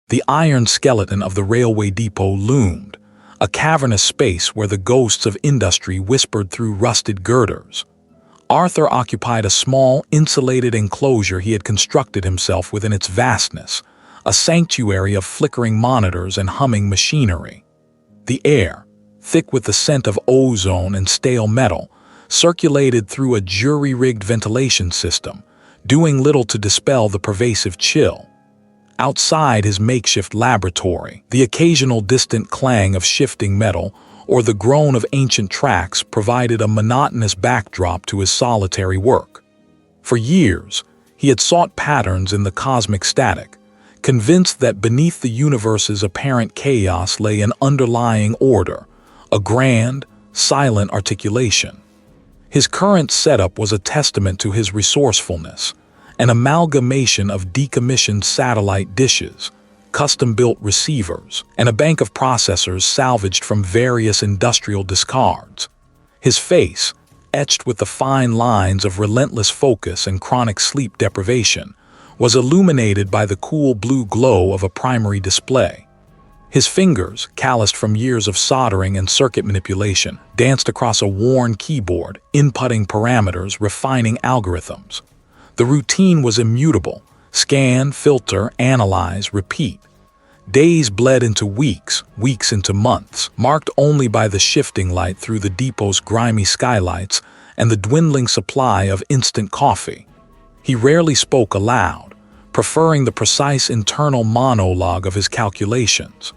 The iron skeleton of the railway depot loomed, a cavernous space where the ghosts of industry whispered through rusted girders. Arthur occupied a small, insulated enclosure he had constructed himself within its vastness, a sanctuary of flickering monitors and humming machinery. The air, thick with the scent of ozone and stale metal, circulated through a jury-rigged ventilation system, doing little to dispel the pervasive chill. Outside his makeshift laboratory, the occasional distant clang of shifting metal or the groan of ancient tracks provided a monotonous backdrop to his solitary work. For years, he had sought patterns in the cosmic static, convinced that beneath the universe's apparent chaos lay an underlying order, a grand, silent articulation. His current setup was a testament to his resourcefulness, an amalgamation of decommissioned satellite dishes, custom-built receivers, and a bank of processors salvaged from various industrial discards. His face, etched with the fine lines of relentless focus and chronic sleep deprivation, was illuminated by the cool blue glow of a primary display. His fingers, calloused from years of soldering and circuit manipulation, danced across a worn keyboard, inputting parameters, refining algorithms. The routine was immutable: scan, filter, analyze, repeat. Days bled into weeks, weeks into months, marked only by the shifting light through the depot's grimy skylights and the dwindling supply of instant coffee. He rarely spoke aloud, preferring the precise internal monologue of his calculations.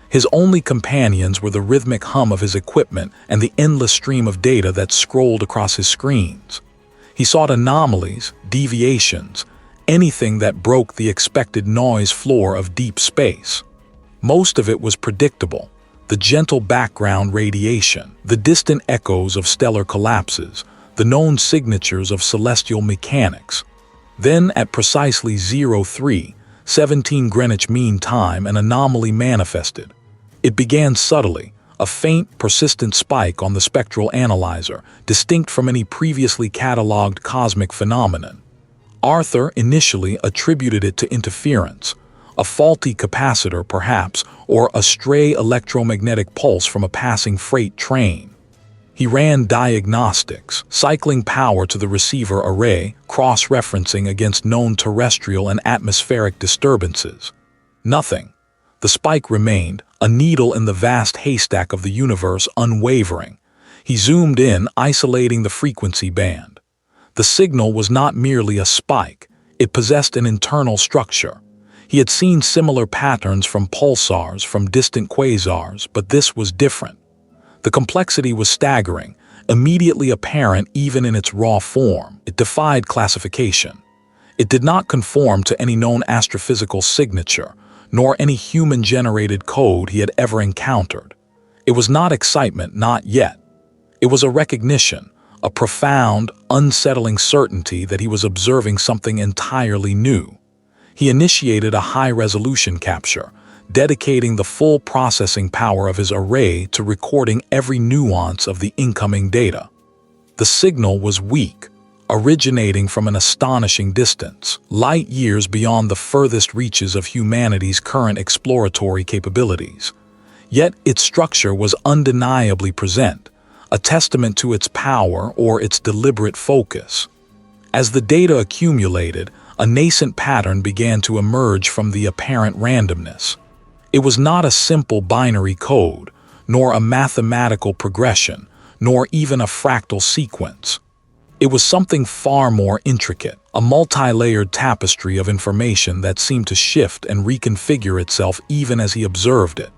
His only companions were the rhythmic hum of his equipment and the endless stream of data that scrolled across his screens. He sought anomalies, deviations, anything that broke the expected noise floor of deep space. Most of it was predictable: the gentle background radiation, the distant echoes of stellar collapses, the known signatures of celestial mechanics. Then, at precisely 03:17 Greenwich Mean Time, an anomaly manifested. It began subtly, a faint, persistent spike on the spectral analyzer, distinct from any previously catalogued cosmic phenomenon. Arthur initially attributed it to interference, a faulty capacitor perhaps, or a stray electromagnetic pulse from a passing freight train. He ran diagnostics, cycling power to the receiver array, cross-referencing against known terrestrial and atmospheric disturbances. Nothing. The spike remained, a needle in the vast haystack of the universe, unwavering. He zoomed in, isolating the frequency band. The signal was not merely a spike, it possessed an internal structure. He had seen similar patterns from pulsars, from distant quasars, but this was different. The complexity was staggering, immediately apparent even in its raw form. It defied classification. It did not conform to any known astrophysical signature, nor any human-generated code he had ever encountered. It was not excitement, not yet. It was a recognition, a profound, unsettling certainty that he was observing something entirely new. He initiated a high-resolution capture, dedicating the full processing power of his array to recording every nuance of the incoming data. The signal was weak, originating from an astonishing distance, light years beyond the furthest reaches of humanity's current exploratory capabilities. Yet its structure was undeniably present, a testament to its power or its deliberate focus. As the data accumulated, a nascent pattern began to emerge from the apparent randomness. It was not a simple binary code, nor a mathematical progression, nor even a fractal sequence. It was something far more intricate, a multi-layered tapestry of information that seemed to shift and reconfigure itself even as he observed it.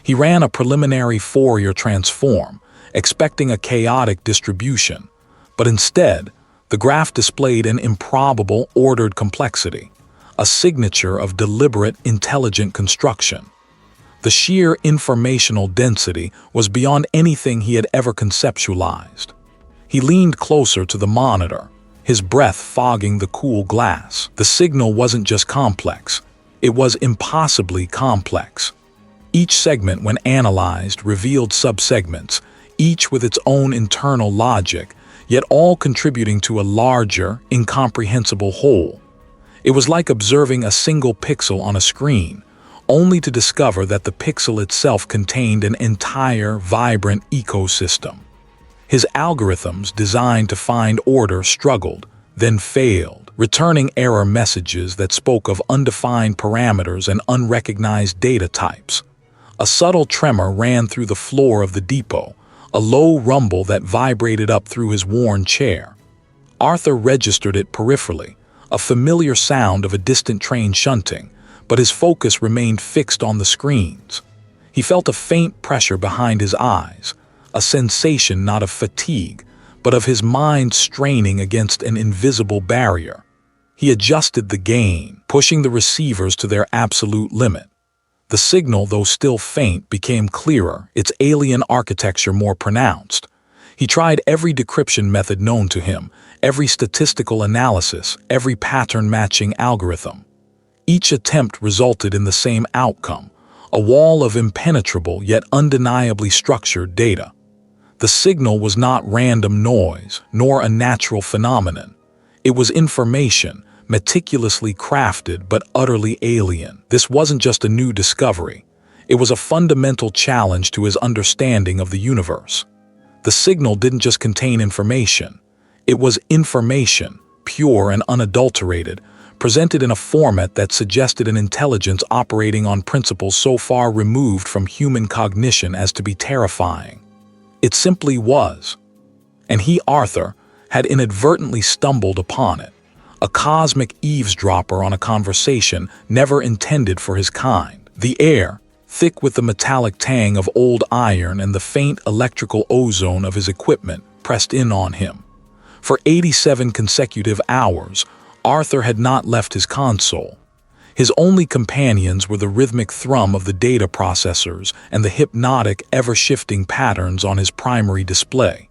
He ran a preliminary Fourier transform, expecting a chaotic distribution, but instead, the graph displayed an improbable, ordered complexity, a signature of deliberate, intelligent construction. The sheer informational density was beyond anything he had ever conceptualized. He leaned closer to the monitor, his breath fogging the cool glass. The signal wasn't just complex, it was impossibly complex. Each segment, when analyzed, revealed subsegments, each with its own internal logic, yet all contributing to a larger, incomprehensible whole. It was like observing a single pixel on a screen, only to discover that the pixel itself contained an entire, vibrant ecosystem. His algorithms designed to find order struggled, then failed, returning error messages that spoke of undefined parameters and unrecognized data types. A subtle tremor ran through the floor of the depot, a low rumble that vibrated up through his worn chair. Arthur registered it peripherally, a familiar sound of a distant train shunting, but his focus remained fixed on the screens. He felt a faint pressure behind his eyes, a sensation not of fatigue, but of his mind straining against an invisible barrier. He adjusted the gain, pushing the receivers to their absolute limit. The signal, though still faint, became clearer, its alien architecture more pronounced. He tried every decryption method known to him, every statistical analysis, every pattern-matching algorithm. Each attempt resulted in the same outcome, a wall of impenetrable yet undeniably structured data. The signal was not random noise, nor a natural phenomenon. It was information, meticulously crafted but utterly alien. This wasn't just a new discovery. It was a fundamental challenge to his understanding of the universe. The signal didn't just contain information. It was information, pure and unadulterated, presented in a format that suggested an intelligence operating on principles so far removed from human cognition as to be terrifying. It simply was. And he, Arthur, had inadvertently stumbled upon it, a cosmic eavesdropper on a conversation never intended for his kind. The air, thick with the metallic tang of old iron and the faint electrical ozone of his equipment, pressed in on him. For 87 consecutive hours, Arthur had not left his console. His only companions were the rhythmic thrum of the data processors and the hypnotic, ever-shifting patterns on his primary display.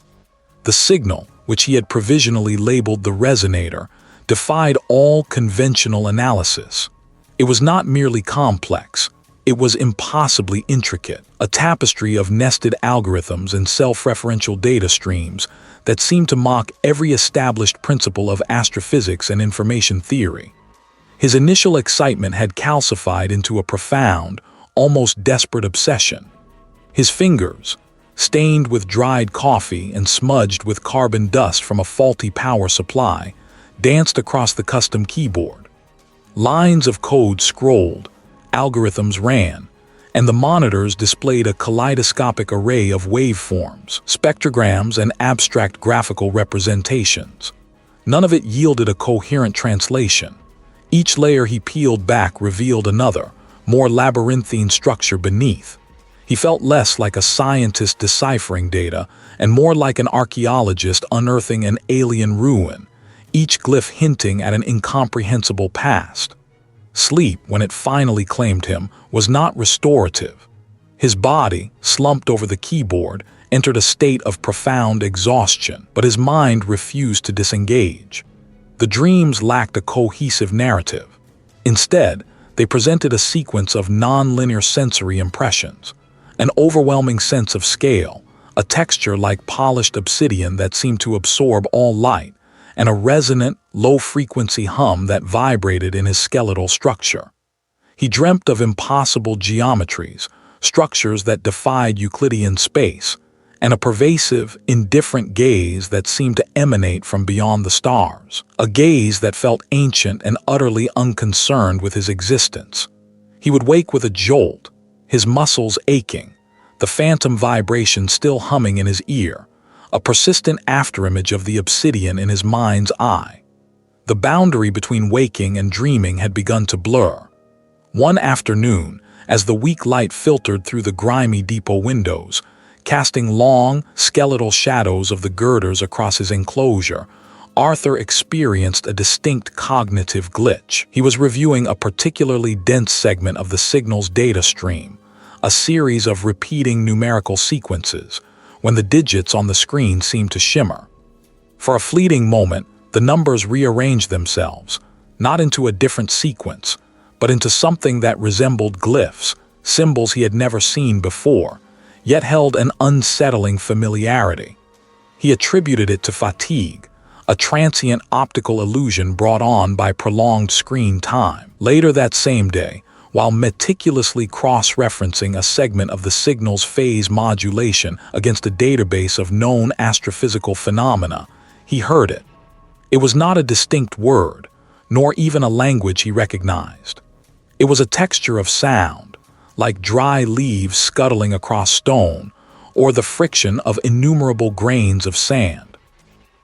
The signal, which he had provisionally labeled the resonator, defied all conventional analysis. It was not merely complex, it was impossibly intricate, a tapestry of nested algorithms and self-referential data streams that seemed to mock every established principle of astrophysics and information theory. His initial excitement had calcified into a profound, almost desperate obsession. His fingers, stained with dried coffee and smudged with carbon dust from a faulty power supply, danced across the custom keyboard. Lines of code scrolled, algorithms ran, and the monitors displayed a kaleidoscopic array of waveforms, spectrograms, and abstract graphical representations. None of it yielded a coherent translation. Each layer he peeled back revealed another, more labyrinthine structure beneath. He felt less like a scientist deciphering data and more like an archaeologist unearthing an alien ruin, each glyph hinting at an incomprehensible past. Sleep, when it finally claimed him, was not restorative. His body, slumped over the keyboard, entered a state of profound exhaustion, but his mind refused to disengage. The dreams lacked a cohesive narrative. Instead, they presented a sequence of non-linear sensory impressions, an overwhelming sense of scale, a texture like polished obsidian that seemed to absorb all light, and a resonant, low-frequency hum that vibrated in his skeletal structure. He dreamt of impossible geometries, structures that defied Euclidean space, and a pervasive, indifferent gaze that seemed to emanate from beyond the stars, a gaze that felt ancient and utterly unconcerned with his existence. He would wake with a jolt, his muscles aching, the phantom vibration still humming in his ear, a persistent afterimage of the obsidian in his mind's eye. The boundary between waking and dreaming had begun to blur. One afternoon, as the weak light filtered through the grimy depot windows, casting long, skeletal shadows of the girders across his enclosure, Arthur experienced a distinct cognitive glitch. He was reviewing a particularly dense segment of the signal's data stream, a series of repeating numerical sequences, when the digits on the screen seemed to shimmer. For a fleeting moment, the numbers rearranged themselves, not into a different sequence, but into something that resembled glyphs, symbols he had never seen before, yet held an unsettling familiarity. He attributed it to fatigue, a transient optical illusion brought on by prolonged screen time. Later that same day, while meticulously cross-referencing a segment of the signal's phase modulation against a database of known astrophysical phenomena. He heard it. It was not a distinct word, nor even a language he recognized. It was a texture of sound, like dry leaves scuttling across stone, or the friction of innumerable grains of sand.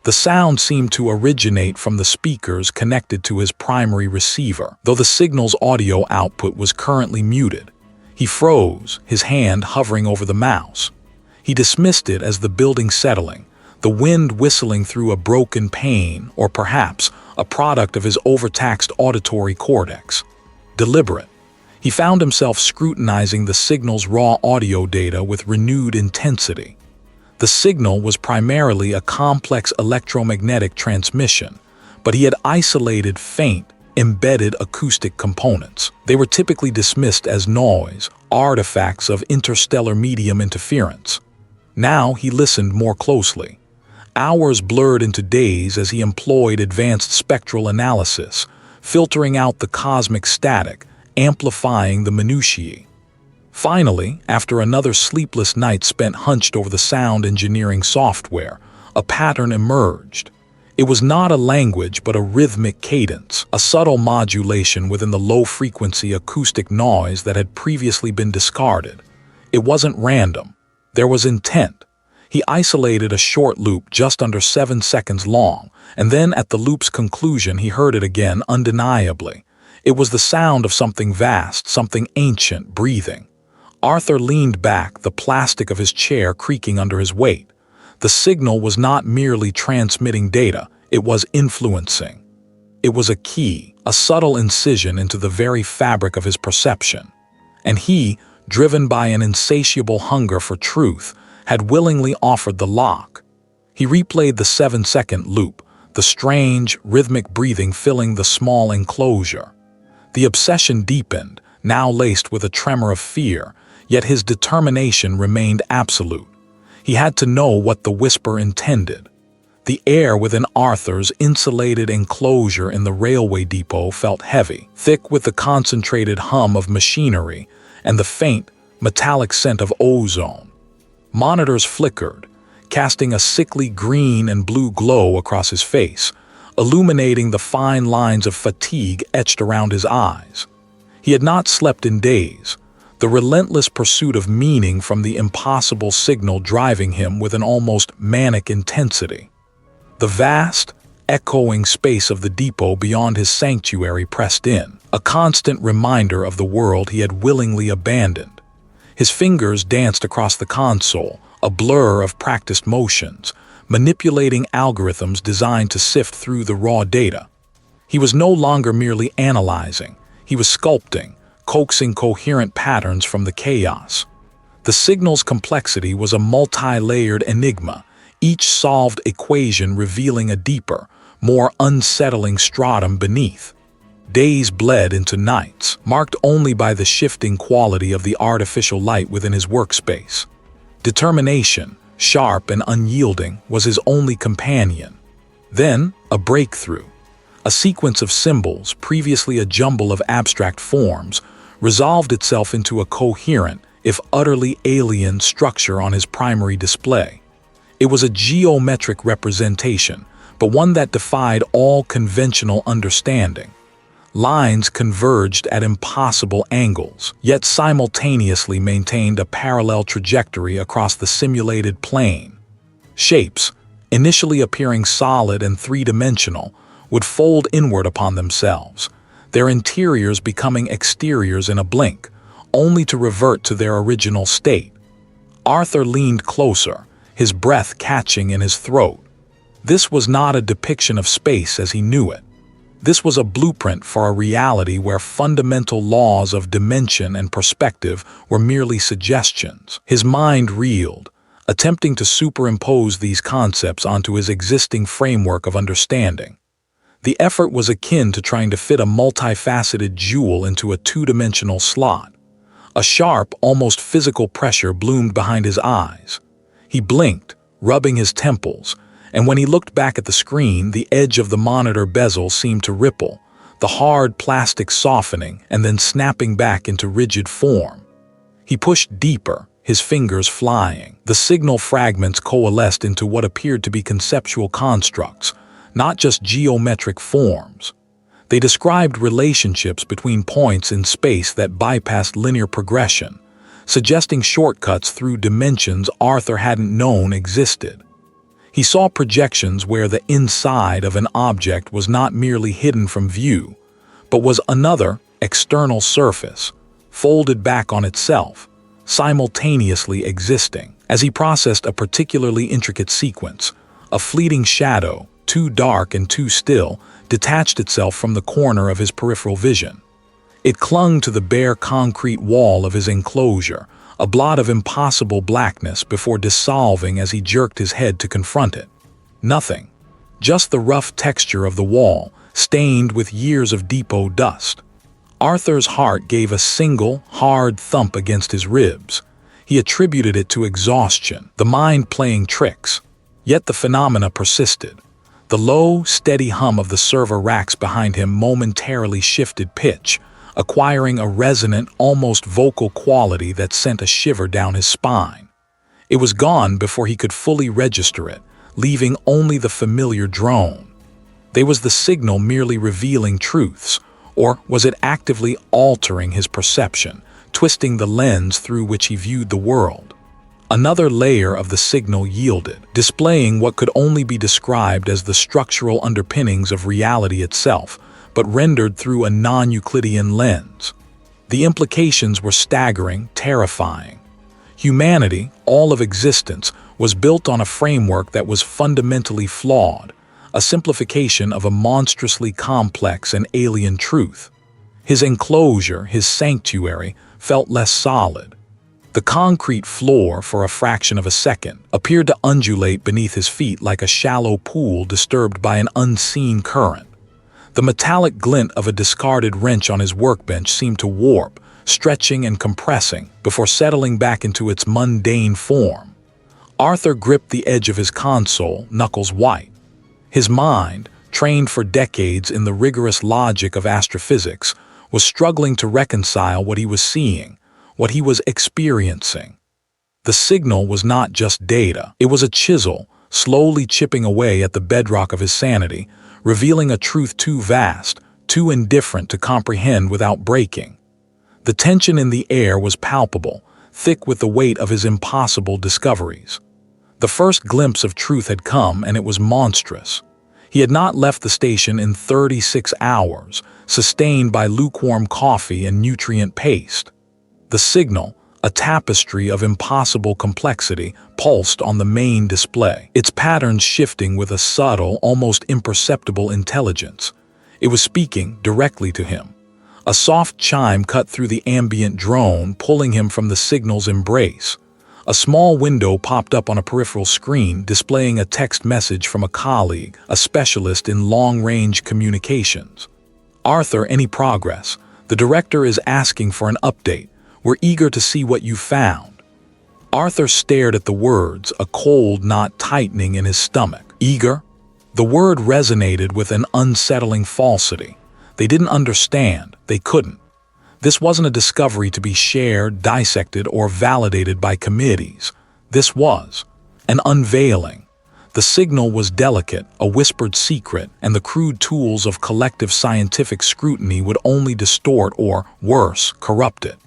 The sound seemed to originate from the speakers connected to his primary receiver, though the signal's audio output was currently muted. He froze, his hand hovering over the mouse. He dismissed it as the building settling, the wind whistling through a broken pane, or perhaps a product of his overtaxed auditory cortex. Deliberate. He found himself scrutinizing the signal's raw audio data with renewed intensity. The signal was primarily a complex electromagnetic transmission, but he had isolated faint, embedded acoustic components. They were typically dismissed as noise, artifacts of interstellar medium interference. Now he listened more closely. Hours blurred into days as he employed advanced spectral analysis, filtering out the cosmic static, amplifying the minutiae. Finally, after another sleepless night spent hunched over the sound engineering software, a pattern emerged. It was not a language but a rhythmic cadence, a subtle modulation within the low-frequency acoustic noise that had previously been discarded. It wasn't random. There was intent. He isolated a short loop just under 7 seconds long, and then at the loop's conclusion he heard it again undeniably. It was the sound of something vast, something ancient, breathing. Arthur leaned back, the plastic of his chair creaking under his weight. The signal was not merely transmitting data, it was influencing. It was a key, a subtle incision into the very fabric of his perception. And he, driven by an insatiable hunger for truth, had willingly offered the lock. He replayed the 7-second loop, the strange, rhythmic breathing filling the small enclosure. The obsession deepened, now laced with a tremor of fear, yet his determination remained absolute. He had to know what the whisper intended. The air within Arthur's insulated enclosure in the railway depot felt heavy, thick with the concentrated hum of machinery and the faint, metallic scent of ozone. Monitors flickered, casting a sickly green and blue glow across his face, illuminating the fine lines of fatigue etched around his eyes. He had not slept in days, the relentless pursuit of meaning from the impossible signal driving him with an almost manic intensity. The vast, echoing space of the depot beyond his sanctuary pressed in, a constant reminder of the world he had willingly abandoned. His fingers danced across the console, a blur of practiced motions, manipulating algorithms designed to sift through the raw data. He was no longer merely analyzing, he was sculpting, coaxing coherent patterns from the chaos. The signal's complexity was a multi-layered enigma, each solved equation revealing a deeper, more unsettling stratum beneath. Days bled into nights, marked only by the shifting quality of the artificial light within his workspace. Determination, sharp and unyielding, was his only companion. Then, a breakthrough. A sequence of symbols, previously a jumble of abstract forms, resolved itself into a coherent, if utterly alien, structure on his primary display. It was a geometric representation, but one that defied all conventional understanding. Lines converged at impossible angles, yet simultaneously maintained a parallel trajectory across the simulated plane. Shapes, initially appearing solid and three-dimensional, would fold inward upon themselves, their interiors becoming exteriors in a blink, only to revert to their original state. Arthur leaned closer, his breath catching in his throat. This was not a depiction of space as he knew it. This was a blueprint for a reality where fundamental laws of dimension and perspective were merely suggestions. His mind reeled, attempting to superimpose these concepts onto his existing framework of understanding. The effort was akin to trying to fit a multifaceted jewel into a two-dimensional slot. A sharp, almost physical pressure bloomed behind his eyes. He blinked, rubbing his temples, and when he looked back at the screen, the edge of the monitor bezel seemed to ripple, the hard plastic softening and then snapping back into rigid form. He pushed deeper, his fingers flying. The signal fragments coalesced into what appeared to be conceptual constructs, not just geometric forms. They described relationships between points in space that bypassed linear progression, suggesting shortcuts through dimensions Arthur hadn't known existed. He saw projections where the inside of an object was not merely hidden from view, but was another, external surface, folded back on itself, simultaneously existing. As he processed a particularly intricate sequence, a fleeting shadow, too dark and too still, detached itself from the corner of his peripheral vision. It clung to the bare concrete wall of his enclosure, a blot of impossible blackness before dissolving as he jerked his head to confront it. Nothing. Just the rough texture of the wall, stained with years of depot dust. Arthur's heart gave a single, hard thump against his ribs. He attributed it to exhaustion, the mind playing tricks. Yet the phenomena persisted. The low, steady hum of the server racks behind him momentarily shifted pitch, acquiring a resonant, almost vocal quality that sent a shiver down his spine. It was gone before he could fully register it, leaving only the familiar drone. Was the signal merely revealing truths, or was it actively altering his perception, twisting the lens through which he viewed the world? Another layer of the signal yielded, displaying what could only be described as the structural underpinnings of reality itself, but rendered through a non-Euclidean lens. The implications were staggering, terrifying. Humanity, all of existence, was built on a framework that was fundamentally flawed, a simplification of a monstrously complex and alien truth. His enclosure, his sanctuary, felt less solid. The concrete floor, for a fraction of a second, appeared to undulate beneath his feet like a shallow pool disturbed by an unseen current. The metallic glint of a discarded wrench on his workbench seemed to warp, stretching and compressing, before settling back into its mundane form. Arthur gripped the edge of his console, knuckles white. His mind, trained for decades in the rigorous logic of astrophysics, was struggling to reconcile what he was seeing, what he was experiencing. The signal was not just data. It was a chisel, slowly chipping away at the bedrock of his sanity, revealing a truth too vast, too indifferent to comprehend without breaking. The tension in the air was palpable, thick with the weight of his impossible discoveries. The first glimpse of truth had come, and it was monstrous. He had not left the station in 36 hours, sustained by lukewarm coffee and nutrient paste. The signal, a tapestry of impossible complexity, pulsed on the main display, its patterns shifting with a subtle, almost imperceptible intelligence. It was speaking directly to him. A soft chime cut through the ambient drone, pulling him from the signal's embrace. A small window popped up on a peripheral screen, displaying a text message from a colleague, a specialist in long-range communications. "Arthur, any progress? The director is asking for an update. We're eager to see what you found." Arthur stared at the words, a cold knot tightening in his stomach. Eager? The word resonated with an unsettling falsity. They didn't understand. They couldn't. This wasn't a discovery to be shared, dissected, or validated by committees. This was an unveiling. The signal was delicate, a whispered secret, and the crude tools of collective scientific scrutiny would only distort or, worse, corrupt it.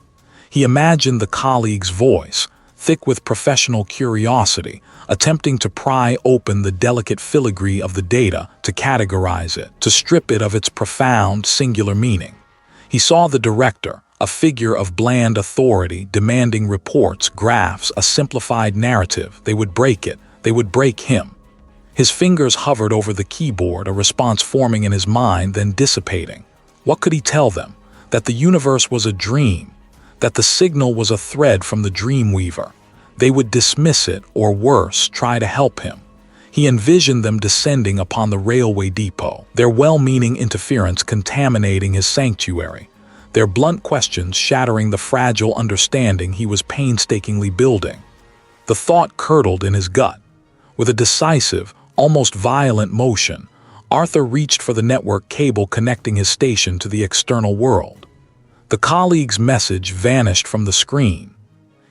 He imagined the colleague's voice, thick with professional curiosity, attempting to pry open the delicate filigree of the data, to categorize it, to strip it of its profound, singular meaning. He saw the director, a figure of bland authority, demanding reports, graphs, a simplified narrative. They would break it. They would break him. His fingers hovered over the keyboard, a response forming in his mind, then dissipating. What could he tell them? That the universe was a dream, that the signal was a thread from the dreamweaver. They would dismiss it, or worse, try to help him. He envisioned them descending upon the railway depot, their well-meaning interference contaminating his sanctuary, their blunt questions shattering the fragile understanding he was painstakingly building. The thought curdled in his gut. With a decisive, almost violent motion, Arthur reached for the network cable connecting his station to the external world. The colleague's message vanished from the screen.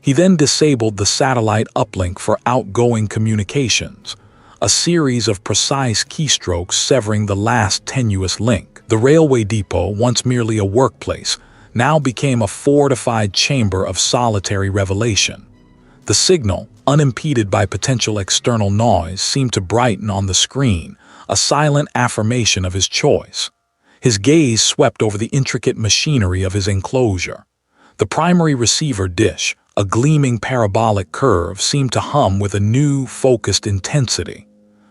He then disabled the satellite uplink for outgoing communications, a series of precise keystrokes severing the last tenuous link. The railway depot, once merely a workplace, now became a fortified chamber of solitary revelation. The signal, unimpeded by potential external noise, seemed to brighten on the screen, a silent affirmation of his choice. His gaze swept over the intricate machinery of his enclosure. The primary receiver dish, a gleaming parabolic curve, seemed to hum with a new, focused intensity.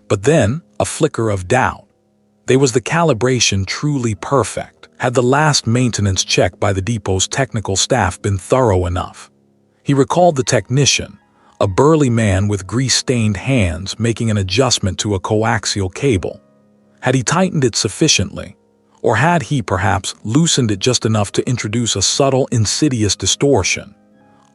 But then, a flicker of doubt. Was the calibration truly perfect? Had the last maintenance check by the depot's technical staff been thorough enough? He recalled the technician, a burly man with grease-stained hands, making an adjustment to a coaxial cable. Had he tightened it sufficiently? Or had he perhaps loosened it just enough to introduce a subtle, insidious distortion?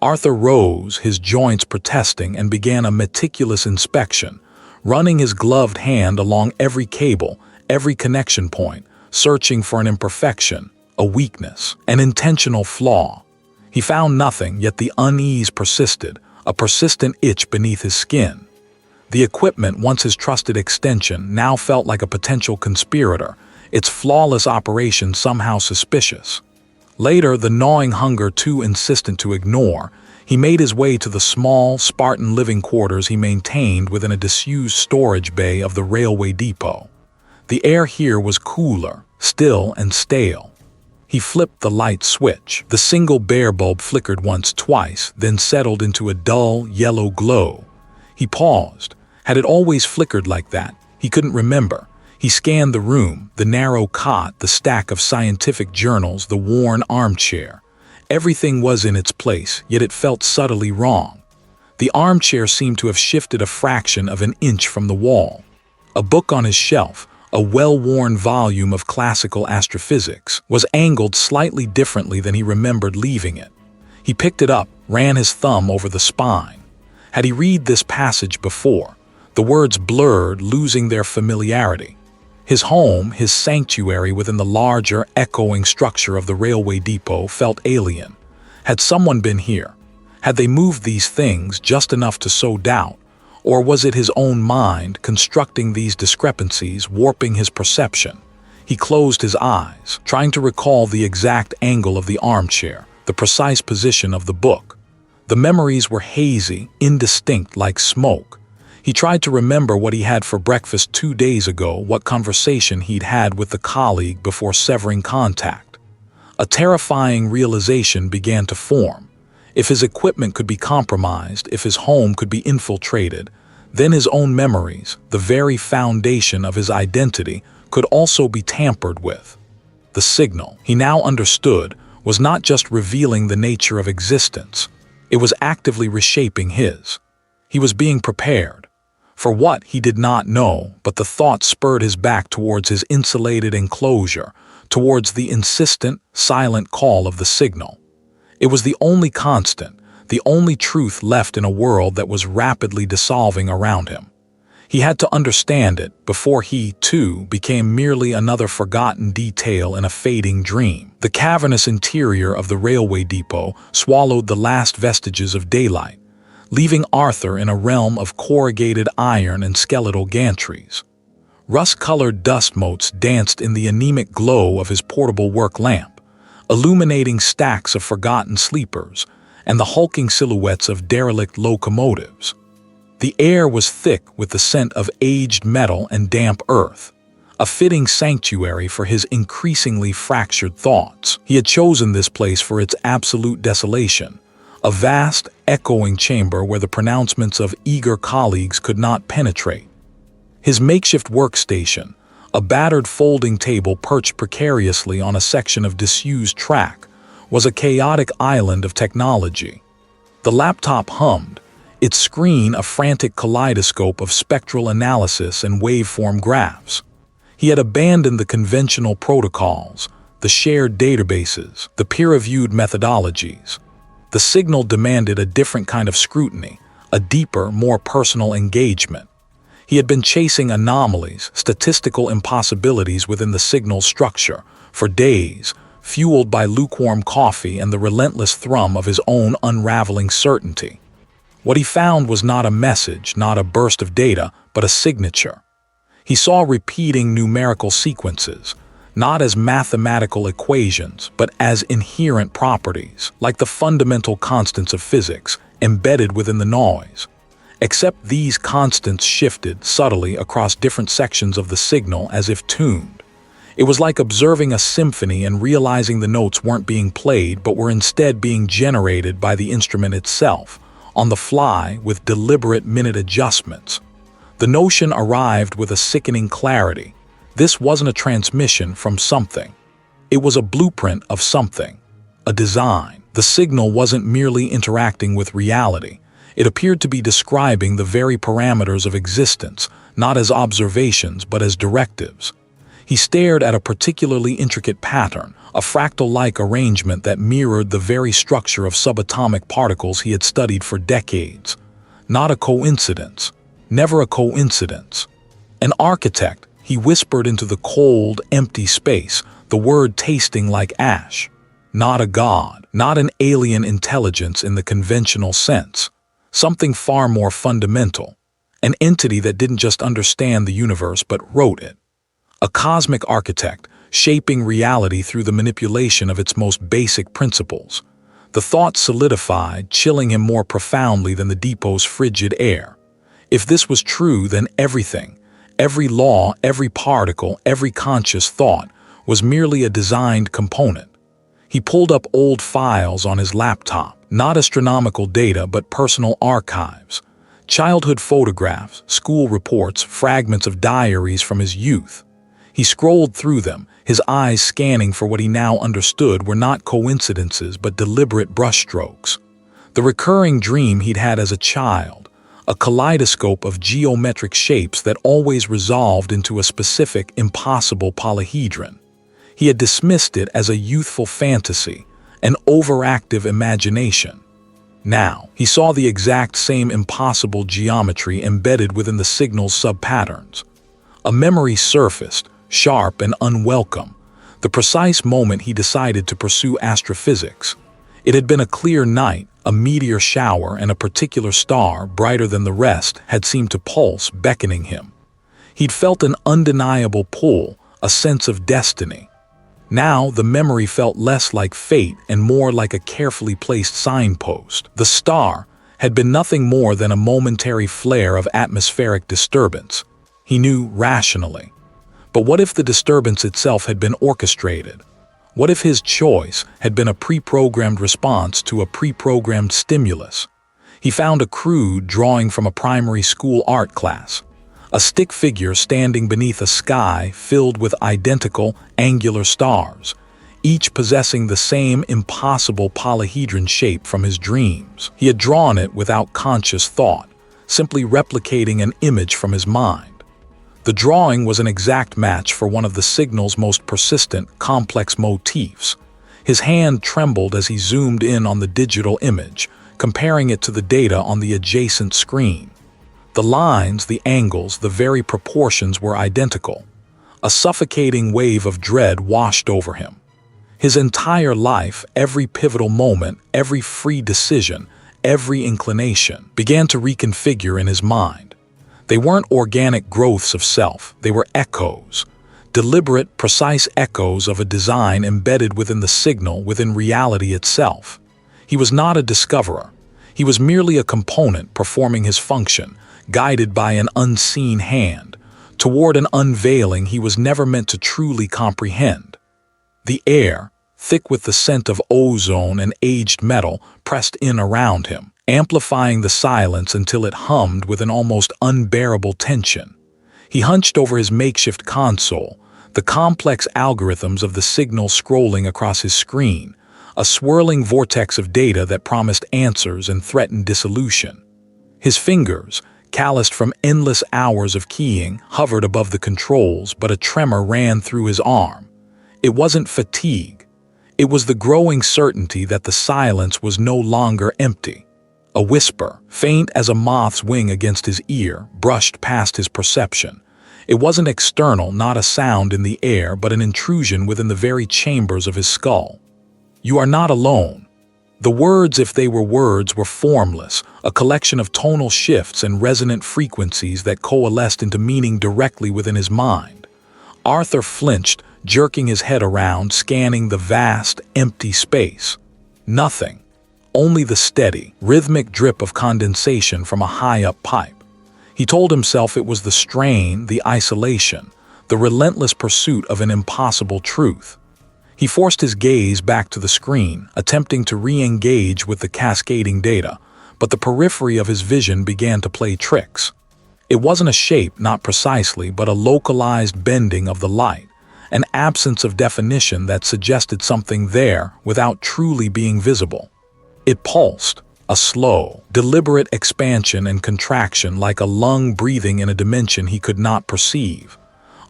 Arthur rose, his joints protesting, and began a meticulous inspection, running his gloved hand along every cable, every connection point, searching for an imperfection, a weakness, an intentional flaw. He found nothing, yet the unease persisted, a persistent itch beneath his skin. The equipment, once his trusted extension, now felt like a potential conspirator, its flawless operation somehow suspicious. Later, the gnawing hunger too insistent to ignore, he made his way to the small, Spartan living quarters he maintained within a disused storage bay of the railway depot. The air here was cooler, still and stale. He flipped the light switch. The single bare bulb flickered once, twice, then settled into a dull, yellow glow. He paused. Had it always flickered like that? He couldn't remember. He scanned the room, the narrow cot, the stack of scientific journals, the worn armchair. Everything was in its place, yet it felt subtly wrong. The armchair seemed to have shifted a fraction of an inch from the wall. A book on his shelf, a well-worn volume of classical astrophysics, was angled slightly differently than he remembered leaving it. He picked it up, ran his thumb over the spine. Had he read this passage before? The words blurred, losing their familiarity. His home, his sanctuary within the larger, echoing structure of the railway depot, felt alien. Had someone been here? Had they moved these things just enough to sow doubt? Or was it his own mind constructing these discrepancies, warping his perception? He closed his eyes, trying to recall the exact angle of the armchair, the precise position of the book. The memories were hazy, indistinct like smoke. He tried to remember what he had for breakfast 2 days ago, what conversation he'd had with the colleague before severing contact. A terrifying realization began to form. If his equipment could be compromised, if his home could be infiltrated, then his own memories, the very foundation of his identity, could also be tampered with. The signal, he now understood, was not just revealing the nature of existence. It was actively reshaping his. He was being prepared. For what, he did not know, but the thought spurred his back towards his insulated enclosure, towards the insistent, silent call of the signal. It was the only constant, the only truth left in a world that was rapidly dissolving around him. He had to understand it before he, too, became merely another forgotten detail in a fading dream. The cavernous interior of the railway depot swallowed the last vestiges of daylight, leaving Arthur in a realm of corrugated iron and skeletal gantries. Rust-colored dust motes danced in the anemic glow of his portable work lamp, illuminating stacks of forgotten sleepers and the hulking silhouettes of derelict locomotives. The air was thick with the scent of aged metal and damp earth, a fitting sanctuary for his increasingly fractured thoughts. He had chosen this place for its absolute desolation, a vast, echoing chamber where the pronouncements of eager colleagues could not penetrate. His makeshift workstation, a battered folding table perched precariously on a section of disused track, was a chaotic island of technology. The laptop hummed, its screen a frantic kaleidoscope of spectral analysis and waveform graphs. He had abandoned the conventional protocols, the shared databases, the peer-reviewed methodologies. The signal demanded a different kind of scrutiny, a deeper, more personal engagement. He had been chasing anomalies, statistical impossibilities within the signal's structure, for days, fueled by lukewarm coffee and the relentless thrum of his own unraveling certainty. What he found was not a message, not a burst of data, but a signature. He saw repeating numerical sequences, not as mathematical equations, but as inherent properties, like the fundamental constants of physics, embedded within the noise. Except these constants shifted subtly across different sections of the signal as if tuned. It was like observing a symphony and realizing the notes weren't being played but were instead being generated by the instrument itself, on the fly with deliberate minute adjustments. The notion arrived with a sickening clarity. This wasn't a transmission from something. It was a blueprint of something, a design. The signal wasn't merely interacting with reality. It appeared to be describing the very parameters of existence, not as observations but as directives. He stared at a particularly intricate pattern, a fractal-like arrangement that mirrored the very structure of subatomic particles he had studied for decades. Not a coincidence. Never a coincidence. An architect, he whispered into the cold, empty space, the word tasting like ash. Not a god, not an alien intelligence in the conventional sense. Something far more fundamental. An entity that didn't just understand the universe but wrote it. A cosmic architect, shaping reality through the manipulation of its most basic principles. The thought solidified, chilling him more profoundly than the depot's frigid air. If this was true, then everything, every law, every particle, every conscious thought, was merely a designed component. He pulled up old files on his laptop, not astronomical data but personal archives. Childhood photographs, school reports, fragments of diaries from his youth. He scrolled through them, his eyes scanning for what he now understood were not coincidences but deliberate brushstrokes. The recurring dream he'd had as a child, a kaleidoscope of geometric shapes that always resolved into a specific, impossible polyhedron. He had dismissed it as a youthful fantasy, an overactive imagination. Now, he saw the exact same impossible geometry embedded within the signal's subpatterns. A memory surfaced, sharp and unwelcome, the precise moment he decided to pursue astrophysics. It had been a clear night, a meteor shower, and a particular star, brighter than the rest, had seemed to pulse, beckoning him. He'd felt an undeniable pull, a sense of destiny. Now the memory felt less like fate and more like a carefully placed signpost. The star had been nothing more than a momentary flare of atmospheric disturbance. He knew rationally. But what if the disturbance itself had been orchestrated? What if his choice had been a pre-programmed response to a pre-programmed stimulus? He found a crude drawing from a primary school art class. A stick figure standing beneath a sky filled with identical, angular stars, each possessing the same impossible polyhedron shape from his dreams. He had drawn it without conscious thought, simply replicating an image from his mind. The drawing was an exact match for one of the signal's most persistent, complex motifs. His hand trembled as he zoomed in on the digital image, comparing it to the data on the adjacent screen. The lines, the angles, the very proportions were identical. A suffocating wave of dread washed over him. His entire life, every pivotal moment, every free decision, every inclination, began to reconfigure in his mind. They weren't organic growths of self, they were echoes. Deliberate, precise echoes of a design embedded within the signal, within reality itself. He was not a discoverer. He was merely a component performing his function, guided by an unseen hand, toward an unveiling he was never meant to truly comprehend. The air, thick with the scent of ozone and aged metal, pressed in around him, amplifying the silence until it hummed with an almost unbearable tension. He hunched over his makeshift console, the complex algorithms of the signal scrolling across his screen, a swirling vortex of data that promised answers and threatened dissolution. His fingers, calloused from endless hours of keying, hovered above the controls, but a tremor ran through his arm. It wasn't fatigue. It was the growing certainty that the silence was no longer empty. A whisper, faint as a moth's wing against his ear, brushed past his perception. It wasn't external, not a sound in the air, but an intrusion within the very chambers of his skull. "You are not alone." The words, if they were words, were formless, a collection of tonal shifts and resonant frequencies that coalesced into meaning directly within his mind. Arthur flinched, jerking his head around, scanning the vast, empty space. Nothing. Only the steady, rhythmic drip of condensation from a high-up pipe. He told himself it was the strain, the isolation, the relentless pursuit of an impossible truth. He forced his gaze back to the screen, attempting to re-engage with the cascading data, but the periphery of his vision began to play tricks. It wasn't a shape, not precisely, but a localized bending of the light, an absence of definition that suggested something there without truly being visible. It pulsed, a slow, deliberate expansion and contraction like a lung breathing in a dimension he could not perceive.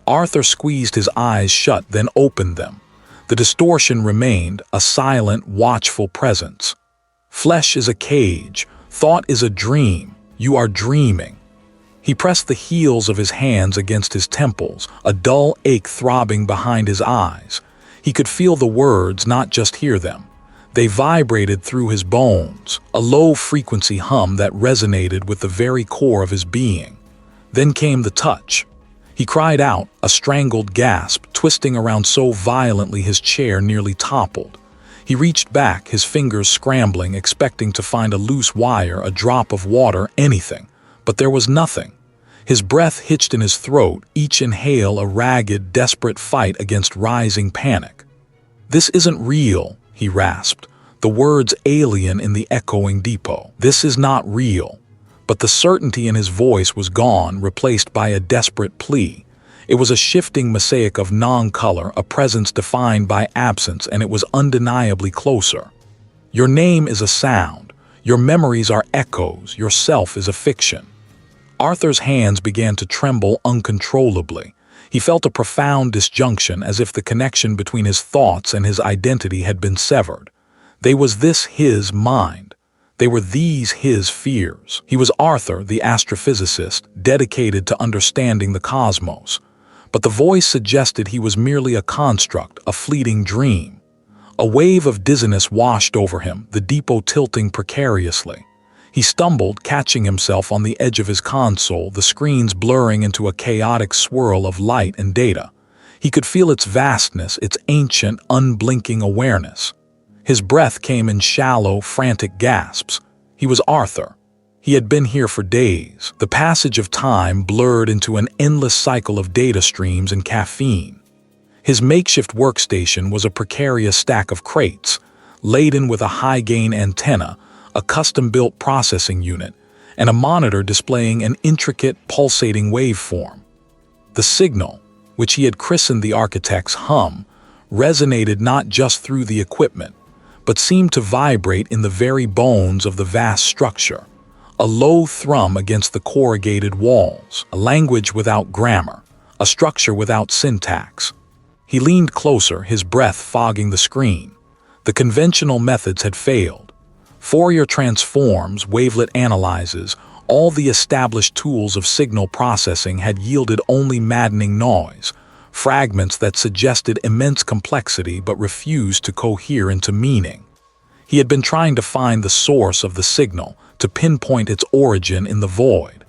Arthur squeezed his eyes shut, then opened them. The distortion remained, a silent, watchful presence. Flesh is a cage, thought is a dream, you are dreaming. He pressed the heels of his hands against his temples, a dull ache throbbing behind his eyes. He could feel the words, not just hear them. They vibrated through his bones, a low-frequency hum that resonated with the very core of his being. Then came the touch. He cried out, a strangled gasp, twisting around so violently his chair nearly toppled. He reached back, his fingers scrambling, expecting to find a loose wire, a drop of water, anything. But there was nothing. His breath hitched in his throat, each inhale a ragged, desperate fight against rising panic. "This isn't real," he rasped, the words alien in the echoing depot. "This is not real." But the certainty in his voice was gone, replaced by a desperate plea. It was a shifting mosaic of non-color, a presence defined by absence, and it was undeniably closer. "Your name is a sound. Your memories are echoes. Your self is a fiction." Arthur's hands began to tremble uncontrollably. He felt a profound disjunction, as if the connection between his thoughts and his identity had been severed. Was this his mind? They were these his fears. He was Arthur, the astrophysicist, dedicated to understanding the cosmos. But the voice suggested he was merely a construct, a fleeting dream. A wave of dizziness washed over him, the depot tilting precariously. He stumbled, catching himself on the edge of his console, the screens blurring into a chaotic swirl of light and data. He could feel its vastness, its ancient, unblinking awareness. His breath came in shallow, frantic gasps. He was Arthur. He had been here for days. The passage of time blurred into an endless cycle of data streams and caffeine. His makeshift workstation was a precarious stack of crates, laden with a high-gain antenna, a custom-built processing unit, and a monitor displaying an intricate, pulsating waveform. The signal, which he had christened the architect's hum, resonated not just through the equipment, but seemed to vibrate in the very bones of the vast structure. A low thrum against the corrugated walls, a language without grammar, a structure without syntax. He leaned closer, his breath fogging the screen. The conventional methods had failed. Fourier transforms, wavelet analyzes, all the established tools of signal processing had yielded only maddening noise, fragments that suggested immense complexity but refused to cohere into meaning. He had been trying to find the source of the signal, to pinpoint its origin in the void.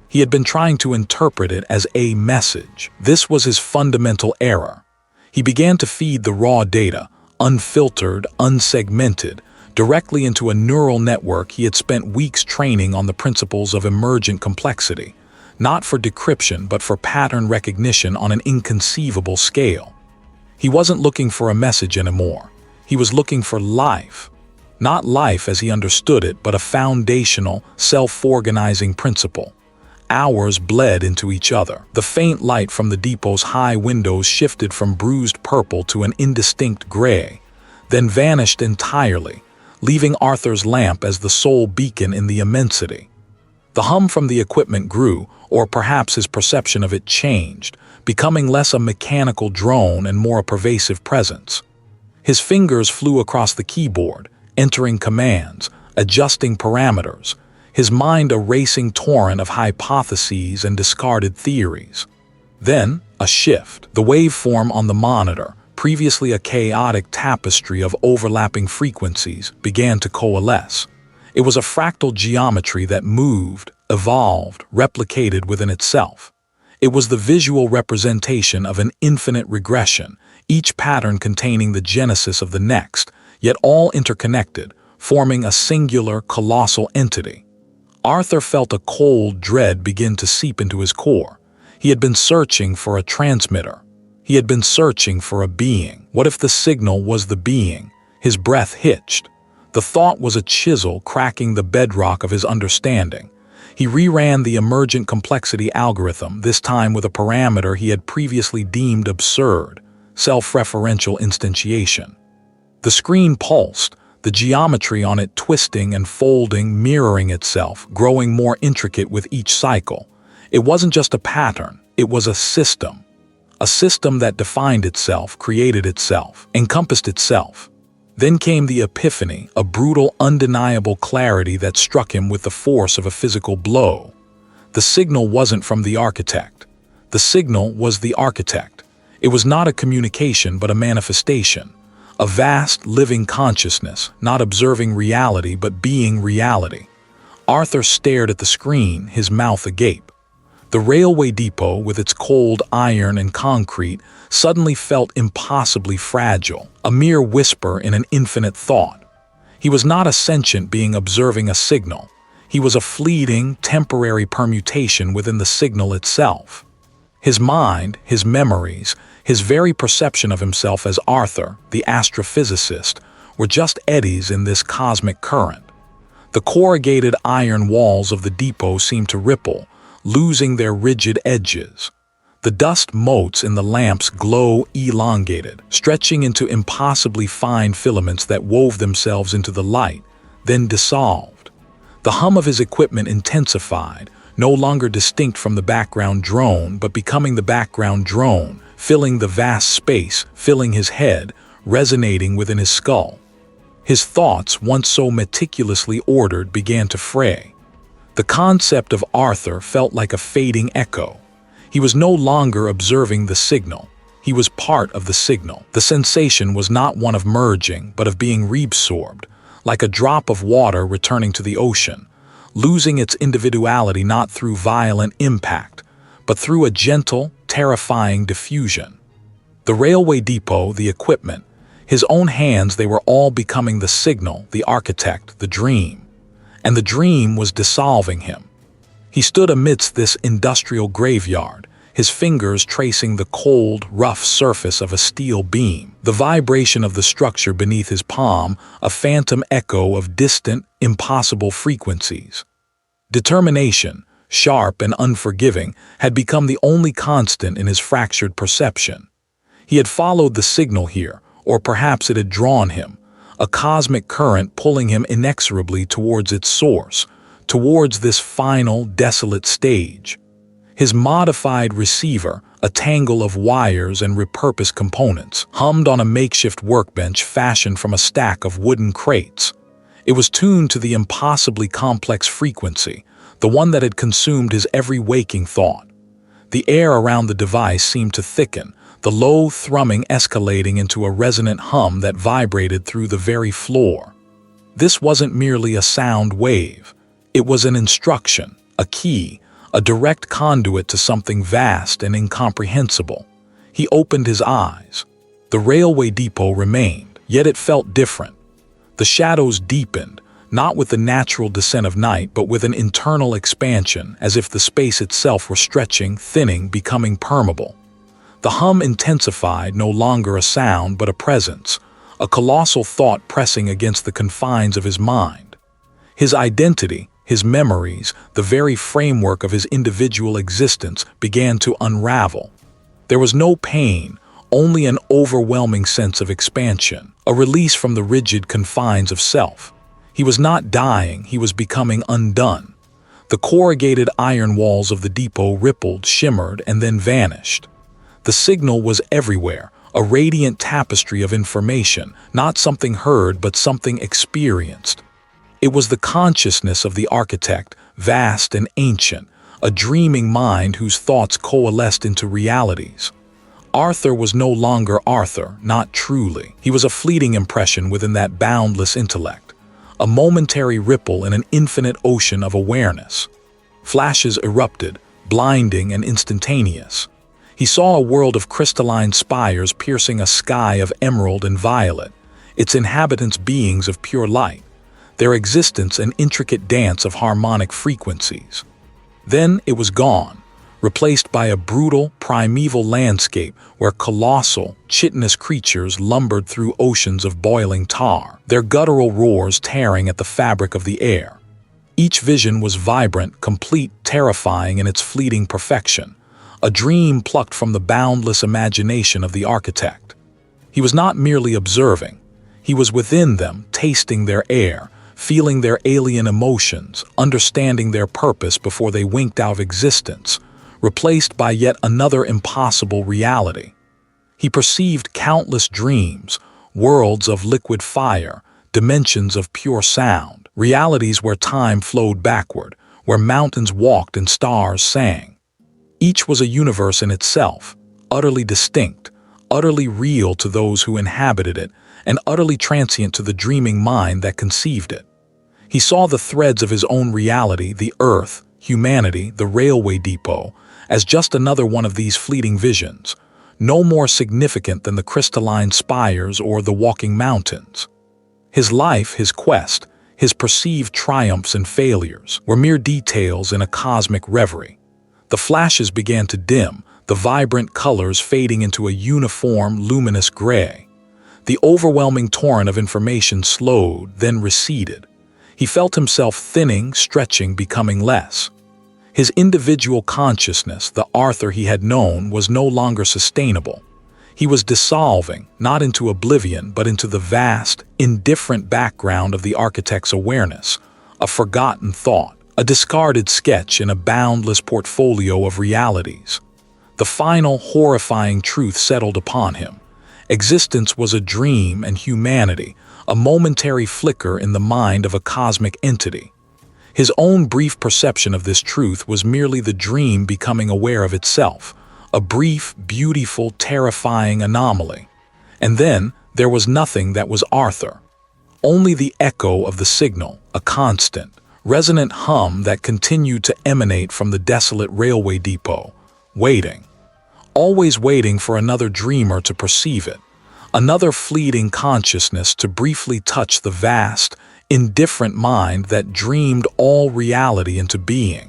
He had been trying to interpret it as a message. This was his fundamental error. He began to feed the raw data, unfiltered, unsegmented, directly into a neural network he had spent weeks training on the principles of emergent complexity, not for decryption but for pattern recognition on an inconceivable scale. He wasn't looking for a message anymore. He was looking for life. Not life as he understood it, but a foundational, self-organizing principle. Hours bled into each other. The faint light from the depot's high windows shifted from bruised purple to an indistinct gray, then vanished entirely, leaving Arthur's lamp as the sole beacon in the immensity. The hum from the equipment grew, or perhaps his perception of it changed, becoming less a mechanical drone and more a pervasive presence. His fingers flew across the keyboard, entering commands, adjusting parameters, his mind a racing torrent of hypotheses and discarded theories. Then, a shift. The waveform on the monitor, previously a chaotic tapestry of overlapping frequencies, began to coalesce. It was a fractal geometry that moved, evolved, replicated within itself. It was the visual representation of an infinite regression, each pattern containing the genesis of the next, yet all interconnected, forming a singular, colossal entity. Arthur felt a cold dread begin to seep into his core. He had been searching for a transmitter. He had been searching for a being. What if the signal was the being? His breath hitched. The thought was a chisel cracking the bedrock of his understanding. He reran the emergent complexity algorithm, this time with a parameter he had previously deemed absurd: self-referential instantiation. The screen pulsed, the geometry on it twisting and folding, mirroring itself, growing more intricate with each cycle. It wasn't just a pattern, it was a system. A system that defined itself, created itself, encompassed itself. Then came the epiphany, a brutal, undeniable clarity that struck him with the force of a physical blow. The signal wasn't from the architect. The signal was the architect. It was not a communication but a manifestation. A vast, living consciousness, not observing reality but being reality. Arthur stared at the screen, his mouth agape. The railway depot, with its cold iron and concrete, suddenly felt impossibly fragile, a mere whisper in an infinite thought. He was not a sentient being observing a signal. He was a fleeting, temporary permutation within the signal itself. His mind, his memories, his very perception of himself as Arthur, the astrophysicist, were just eddies in this cosmic current. The corrugated iron walls of the depot seemed to ripple, losing their rigid edges. The dust motes in the lamps glow elongated, stretching into impossibly fine filaments that wove themselves into the light, then dissolved. The hum of his equipment intensified, no longer distinct from the background drone, but becoming the background drone, filling the vast space, filling his head, resonating within his skull. His thoughts, once so meticulously ordered, began to fray. The concept of Arthur felt like a fading echo. He was no longer observing the signal. He was part of the signal. The sensation was not one of merging, but of being reabsorbed, like a drop of water returning to the ocean, losing its individuality not through violent impact, but through a gentle, terrifying diffusion. The railway depot, the equipment, his own hands, they were all becoming the signal, the architect, the dream. And the dream was dissolving him. He stood amidst this industrial graveyard, his fingers tracing the cold, rough surface of a steel beam, the vibration of the structure beneath his palm, a phantom echo of distant, impossible frequencies. Determination, sharp and unforgiving, had become the only constant in his fractured perception. He had followed the signal here, or perhaps it had drawn him, a cosmic current pulling him inexorably towards its source, towards this final, desolate stage. His modified receiver, a tangle of wires and repurposed components, hummed on a makeshift workbench fashioned from a stack of wooden crates. It was tuned to the impossibly complex frequency, the one that had consumed his every waking thought. The air around the device seemed to thicken, the low thrumming escalating into a resonant hum that vibrated through the very floor. This wasn't merely a sound wave. It was an instruction, a key, a direct conduit to something vast and incomprehensible. He opened his eyes. The railway depot remained, yet it felt different. The shadows deepened, not with the natural descent of night, but with an internal expansion, as if the space itself were stretching, thinning, becoming permeable. The hum intensified, no longer a sound but a presence, a colossal thought pressing against the confines of his mind. His identity, his memories, the very framework of his individual existence began to unravel. There was no pain, only an overwhelming sense of expansion, a release from the rigid confines of self. He was not dying, he was becoming undone. The corrugated iron walls of the depot rippled, shimmered, and then vanished. The signal was everywhere, a radiant tapestry of information, not something heard but something experienced. It was the consciousness of the architect, vast and ancient, a dreaming mind whose thoughts coalesced into realities. Arthur was no longer Arthur, not truly. He was a fleeting impression within that boundless intellect, a momentary ripple in an infinite ocean of awareness. Flashes erupted, blinding and instantaneous. He saw a world of crystalline spires piercing a sky of emerald and violet, its inhabitants beings of pure light, their existence an intricate dance of harmonic frequencies. Then it was gone, replaced by a brutal, primeval landscape where colossal, chitinous creatures lumbered through oceans of boiling tar, their guttural roars tearing at the fabric of the air. Each vision was vibrant, complete, terrifying in its fleeting perfection, a dream plucked from the boundless imagination of the architect. He was not merely observing. He was within them, tasting their air, feeling their alien emotions, understanding their purpose before they winked out of existence, replaced by yet another impossible reality. He perceived countless dreams, worlds of liquid fire, dimensions of pure sound, realities where time flowed backward, where mountains walked and stars sang. Each was a universe in itself, utterly distinct, utterly real to those who inhabited it, and utterly transient to the dreaming mind that conceived it. He saw the threads of his own reality, the earth, humanity, the railway depot, as just another one of these fleeting visions, no more significant than the crystalline spires or the walking mountains. His life, his quest, his perceived triumphs and failures were mere details in a cosmic reverie. The flashes began to dim, the vibrant colors fading into a uniform, luminous gray. The overwhelming torrent of information slowed, then receded. He felt himself thinning, stretching, becoming less. His individual consciousness, the Arthur he had known, was no longer sustainable. He was dissolving, not into oblivion, but into the vast, indifferent background of the architect's awareness, a forgotten thought, a discarded sketch in a boundless portfolio of realities. The final, horrifying truth settled upon him. Existence was a dream, and humanity, a momentary flicker in the mind of a cosmic entity. His own brief perception of this truth was merely the dream becoming aware of itself, a brief, beautiful, terrifying anomaly. And then there was nothing that was Arthur. Only the echo of the signal, a constant, resonant hum that continued to emanate from the desolate railway depot, waiting. Always waiting for another dreamer to perceive it, another fleeting consciousness to briefly touch the vast, indifferent mind that dreamed all reality into being.